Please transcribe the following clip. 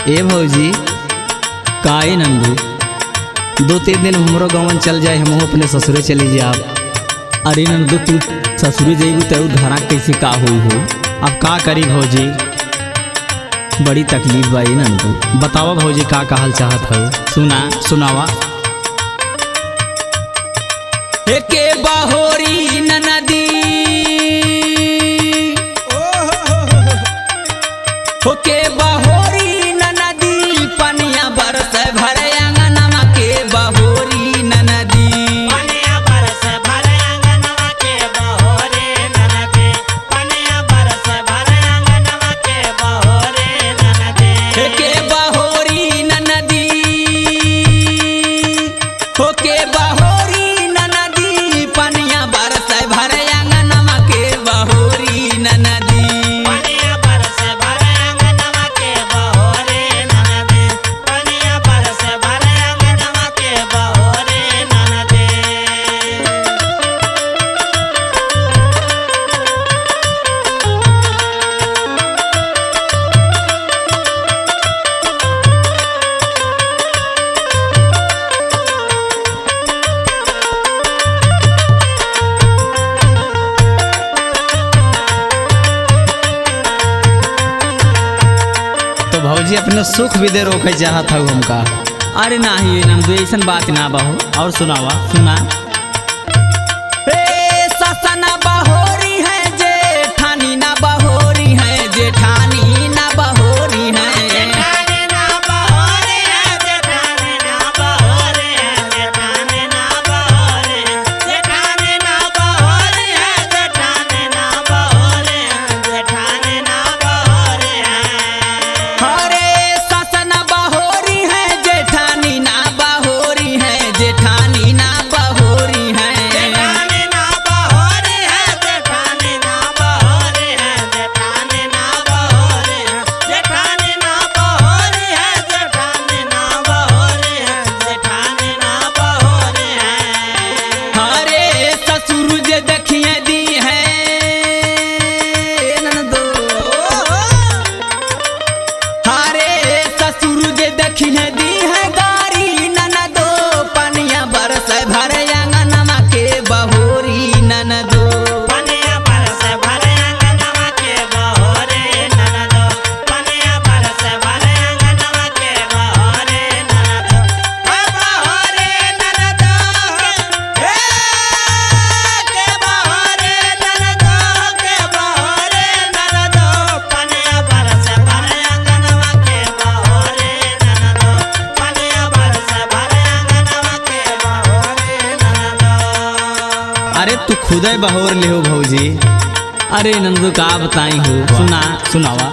ए भौजी काहे नंदू 2-3 दिन हमरो गाँव चल जाए, हम अपने ससुरे चले जाब। अरे नंदू तू ससुरे जेबू तो घरा कैसे का हुई हो, अब का करी भौजी, बड़ी तकलीफ बा नंदू। बतावा भौजी का कहल चाहत हो, सुनावा। के बाहोरी नदी के बाहोरी नदी पनिया बरस भरे अंगनमा के बाहोरी नदी पनिया बरस भरे अंगनमा के बाहोरी नदी पनिया बरस भरे अंगनमा के बाहोरी नदी के बाहोरी नदी के बाहोरी नदी पनिया बरस भरे अंगनमा के बाहोरी नदी पनिया बरस भरे अंगनमा के बाहोरी नदी पनिया बरस भरे अंगनमा के बाहोरी नदी। तो भौजी अपने सुख भी दे रोके चाहत हो हमका। अरे नाही नंदू ऐसन बात ना बहो, और सुना ससना बहोरी है जेठानी ना बहोरी है जेठानी ना बहोरी है जेठानी ना बहोरी है जेठानी ना बहोरी है जेठानी ना बहोरी है जेठानी ना बहोरी है जेठानी ना बहोरी है जेठानी ना बहोरी है। अरे ससना बहोरी है जेठानी ना बहोरी है जेठानी ना बहोरी है जेठानी ना बहोरी है जेठानी ना बहोरी है जेठानी ना बहोरी है जेठानी ना बहोरी है जेठानी ना बहोरी है जेठानी ना बहोरी है। हरे ससुर जे देखिए दी है ननदो, हरे ससुर जे देखिए दी है गारी ननदो पनिया बरस भरे अंगनमा के बहोरी ननदो पनिया बरस भरे अंगनमा के बहोरी ननदो पनिया बरस भरे अंगनमा के बहोरी ननदो ओ बहोरी ननदो हे के बहोरी ननदो के बहोरी ननदो पनिया बरस भरे अंगनमा के बहोरी ननदो पनिया बरस भरे अंगनमा के बहोरी ननदो। अरे तू खुद बहोर ले हो भौजी। अरे नंदू का बताई हो, सुनावा।